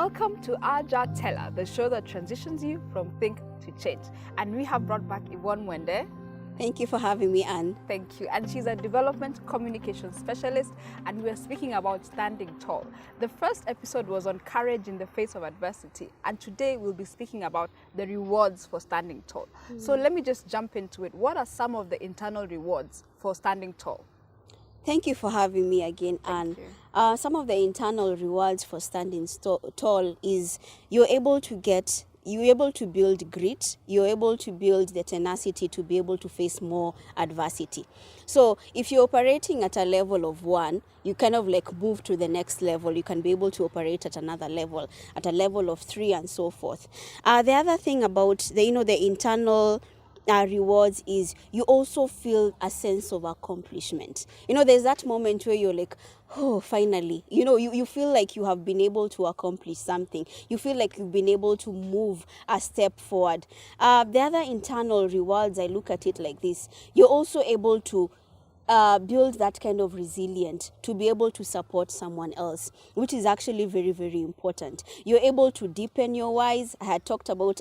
Welcome to Ajatella, the show that transitions you from think to change. And we have brought back Yvonne Mwende. Thank you for having me, Anne. Thank you. And she's a development communication specialist, and we're speaking about standing tall. The first episode was on courage in the face of adversity, and today we'll be speaking about the rewards for standing tall. So let me just jump into it. What are some of the internal rewards for standing tall? Thank you for having me again, Anne. Some of the internal rewards for standing tall is you're able to build grit, you're able to build the tenacity to be able to face more adversity. So if you're operating at a level of 1, you kind of like move to the next level. You can be able to operate at another level, at a level of 3 and so forth. The other thing about the internal rewards is you also feel a sense of accomplishment. There's that moment where you're like, oh, finally, you feel like you have been able to accomplish something. You feel like you've been able to move a step forward. The other internal rewards, I look at it like this. You're also able to build that kind of resilience to be able to support someone else, which is actually very, very important. You're able to deepen your whys. I had talked about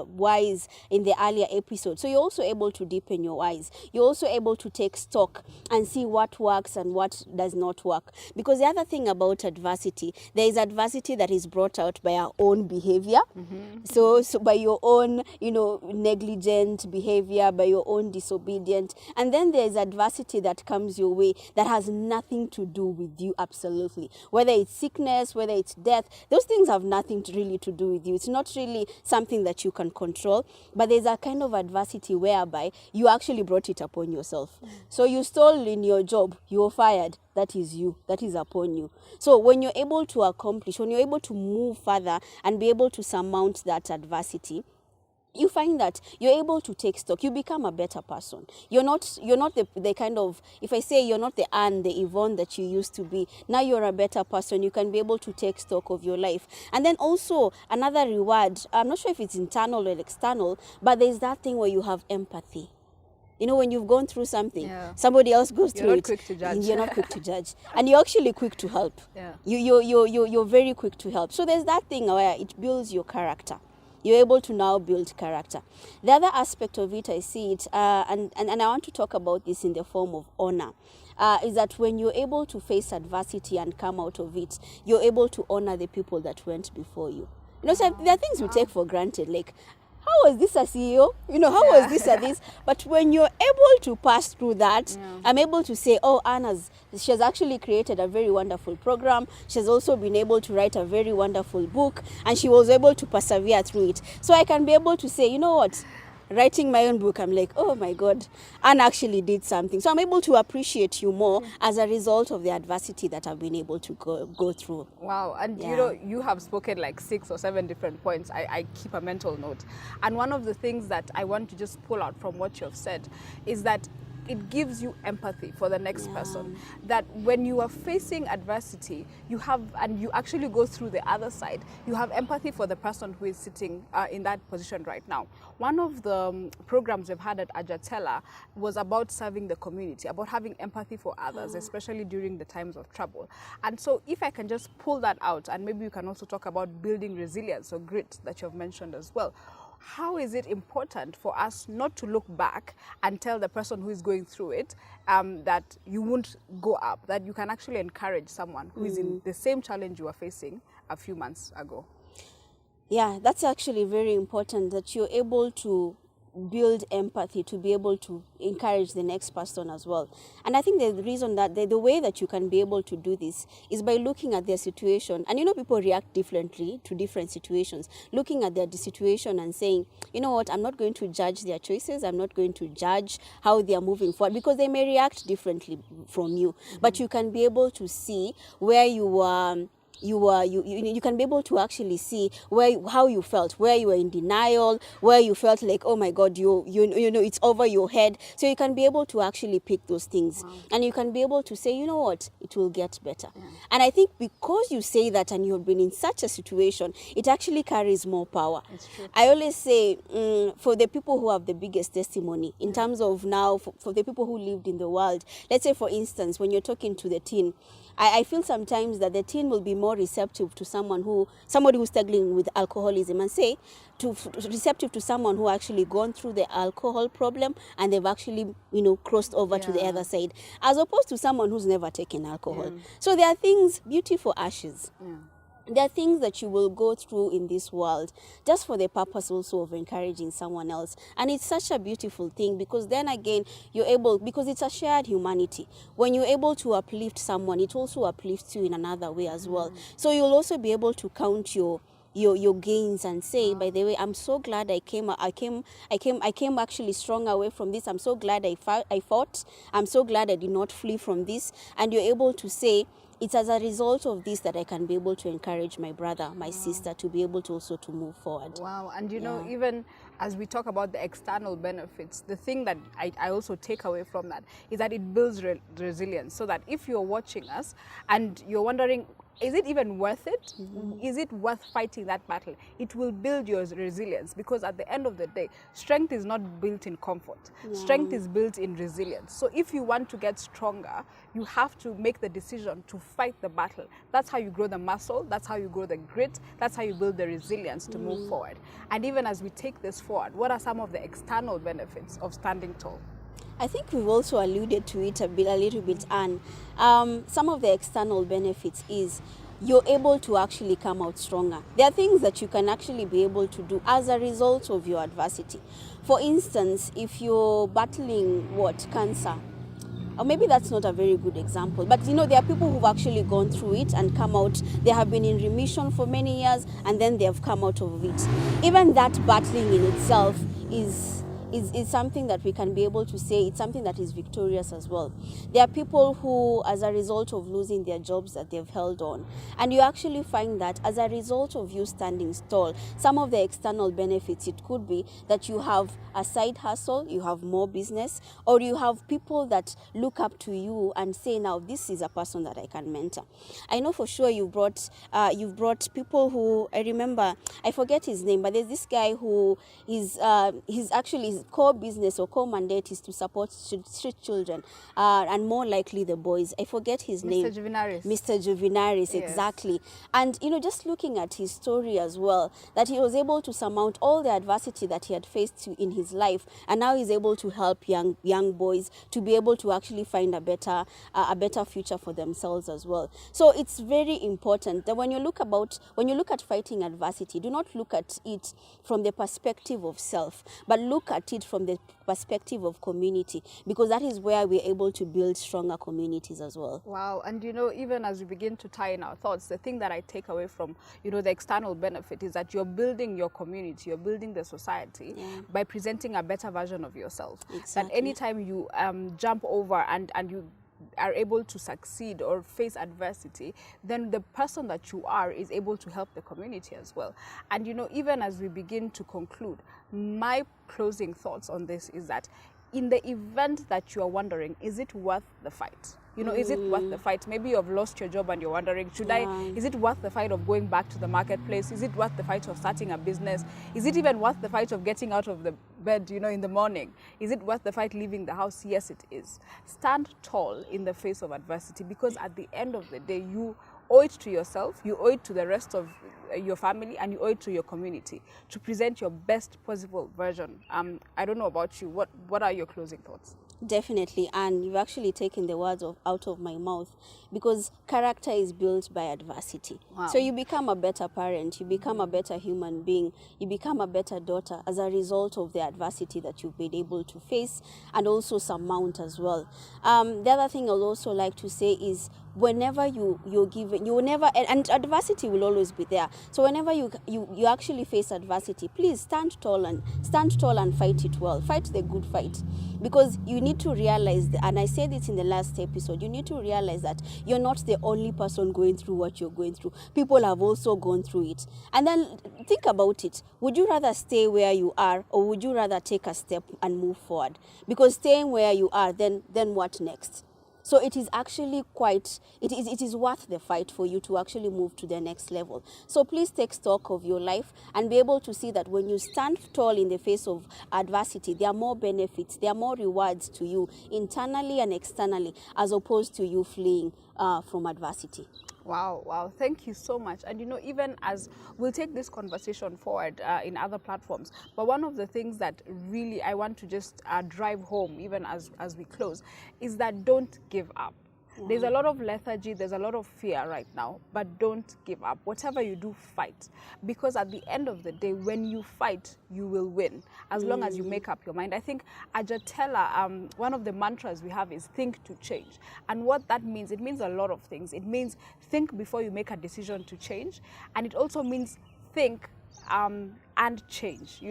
whys in the earlier episode. So you're also able to deepen your whys. You're also able to take stock and see what works and what does not work. Because the other thing about adversity, there is adversity that is brought out by our own behavior. So by your own, negligent behavior, by your own disobedient. And then there is adversity that comes your way that has nothing to do with you, absolutely. Whether it's sickness, whether it's death, those things have nothing really to do with you. It's not really something that you can control, but there's a kind of adversity whereby you actually brought it upon yourself. So you stole in your job, you were fired. That is you. That is upon you. So when you're able to accomplish, when you're able to move further and be able to surmount that adversity, you find that you're able to take stock. You become a better person. You're not the kind of, if I say you're not the Anne, the Yvonne that you used to be, now you're a better person. You can be able to take stock of your life. And then also another reward, I'm not sure if it's internal or external, but there's that thing where you have empathy. When you've gone through something, somebody else goes through it. You're not quick to judge. You're not quick to judge. And you're actually quick to help. You're very quick to help. So there's that thing where it builds your character. You're able to now build character. The other aspect of it, I see it, and I want to talk about this in the form of honor, is that when you're able to face adversity and come out of it, you're able to honor the people that went before you. So there are things we take for granted, like, how was this a CEO? How was this a this? But when you're able to pass through that, I'm able to say, oh, she has actually created a very wonderful program. She's also been able to write a very wonderful book, and she was able to persevere through it. So I can be able to say, you know what? Writing my own book, I'm like, oh my God, Anne actually did something. So I'm able to appreciate you more as a result of the adversity that I've been able to go through. Wow. And you have spoken like 6 or 7 different points. I keep a mental note. And one of the things that I want to just pull out from what you have said is that it gives you empathy for the next person. That when you are facing adversity, you actually go through the other side. You have empathy for the person who is sitting in that position right now. One of the programs we've had at Ajatella was about serving the community, about having empathy for others, especially during the times of trouble. And so if I can just pull that out, and maybe you can also talk about building resilience or grit that you've mentioned as well. How is it important for us not to look back and tell the person who is going through it that you won't go up, that you can actually encourage someone who is in the same challenge you were facing a few months ago? Yeah, that's actually very important, that you're able to build empathy to be able to encourage the next person as well. And I think the reason that the way that you can be able to do this is by looking at their situation. And people react differently to different situations. Looking at their situation and saying, you know what, I'm not going to judge their choices. I'm not going to judge how they are moving forward, because they may react differently from you. But you can be able to see where you are. You can be able to actually see how you felt, where you were in denial, where you felt like, oh my God, it's over your head. So you can be able to actually pick those things, and you can be able to say, you know what, it will get better. And I think because you say that and you've been in such a situation, it actually carries more power. It's true. I always say, for the people who have the biggest testimony in terms of now, for the people who lived in the world, let's say for instance, when you're talking to the teen, I feel sometimes that the teen will be more more receptive to somebody who's struggling with alcoholism, and say receptive to someone who actually gone through the alcohol problem and they've actually crossed over to the other side, as opposed to someone who's never taken alcohol. So there are things, beauty for ashes. There are things that you will go through in this world just for the purpose also of encouraging someone else. And it's such a beautiful thing, because then again, because it's a shared humanity. When you're able to uplift someone, it also uplifts you in another way as well. So you'll also be able to count your gains and say, by the way, I'm so glad I came actually strong away from this. I'm so glad I fought. I'm so glad I did not flee from this. And you're able to say, it's as a result of this that I can be able to encourage my brother, my sister, to be able to also to move forward. Wow. And even as we talk about the external benefits, the thing that I also take away from that is that it builds resilience. So that if you're watching us and you're wondering, is it even worth it? Is it worth fighting that battle? It will build your resilience, because at the end of the day, strength is not built in comfort. Strength is built in resilience. So if you want to get stronger, you have to make the decision to fight the battle. That's how you grow the muscle. That's how you grow the grit. That's how you build the resilience to move forward. And even as we take this forward, what are some of the external benefits of standing tall? I think we've also alluded to it a little bit, and some of the external benefits is you're able to actually come out stronger. There are things that you can actually be able to do as a result of your adversity. For instance, if you're battling cancer, or maybe that's not a very good example, but there are people who've actually gone through it and come out. They have been in remission for many years and then they have come out of it. Even that battling in itself is something that we can be able to say it's something that is victorious as well. There are people who, as a result of losing their jobs that they've held on, and you actually find that as a result of you standing tall, some of the external benefits, it could be that you have a side hustle, you have more business, or you have people that look up to you and say, now this is a person that I can mentor. I know for sure you've brought people who, I remember, I forget his name, but there's this guy who he's actually, his core business or core mandate is to support street children, and more likely the boys. I forget his name. Mr. Juvinaris, yes. Exactly. And just looking at his story as well, that he was able to surmount all the adversity that he had faced in his life, and now he's able to help young boys to be able to actually find a better future for themselves as well. So it's very important that when you look at fighting adversity, do not look at it from the perspective of self, but look at it from the perspective of community, because that is where we're able to build stronger communities as well. Wow. And even as we begin to tie in our thoughts, the thing that I take away from the external benefit is that you're building your community, you're building the society by presenting a better version of yourself. Exactly. That anytime you jump over and you are able to succeed or face adversity, then the person that you are is able to help the community as well. And even as we begin to conclude, my closing thoughts on this is that in the event that you are wondering, is it worth the fight? Is it worth the fight? Maybe you've lost your job and you're wondering, is it worth the fight of going back to the marketplace? Is it worth the fight of starting a business? Is it even worth the fight of getting out of the bed, in the morning? Is it worth the fight leaving the house? Yes, it is. Stand tall in the face of adversity, because at the end of the day, you owe it to yourself, you owe it to the rest of your family, and you owe it to your community to present your best possible version. I don't know about you. What are your closing thoughts? Definitely, and you've actually taken the words out of my mouth, because character is built by adversity. Wow. So you become a better parent, you become a better human being, you become a better daughter as a result of the adversity that you've been able to face and also surmount as well. The other thing I'll also like to say is, whenever you're given, you will never, and adversity will always be there. So whenever you actually face adversity, please stand tall and fight it well. Fight the good fight, because you need to realize, and I said it in the last episode, you need to realize that you're not the only person going through what you're going through. People have also gone through it. And then think about it. Would you rather stay where you are, or would you rather take a step and move forward? Because staying where you are, then what next? So it is actually it is worth the fight for you to actually move to the next level. So please take stock of your life and be able to see that when you stand tall in the face of adversity, there are more benefits, there are more rewards to you internally and externally, as opposed to you fleeing from adversity. Wow, wow. Thank you so much. And even as we'll take this conversation forward in other platforms, but one of the things that really I want to just drive home, even as we close, is that don't give up. There's a lot of lethargy, there's a lot of fear right now, but don't give up. Whatever you do, fight. Because at the end of the day, when you fight, you will win, as long as you make up your mind. I think Ajatella, one of the mantras we have is think to change. And what that means, it means a lot of things. It means think before you make a decision to change. And it also means think and change.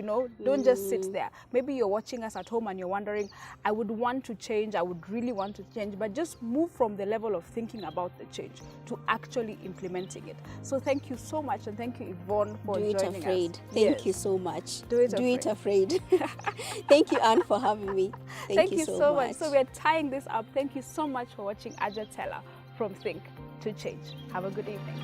Don't just sit there. Maybe you're watching us at home and you're wondering, I would want to change, I would really want to change, but just move from the level of thinking about the change to actually implementing it. So thank you so much, and thank you, Yvonne, for joining us. Do it afraid. Thank you so much. Do it afraid. Thank you, Anne, for having me. Thank you so much. So we're tying this up. Thank you so much for watching Ajatella from Think to Change. Have a good evening.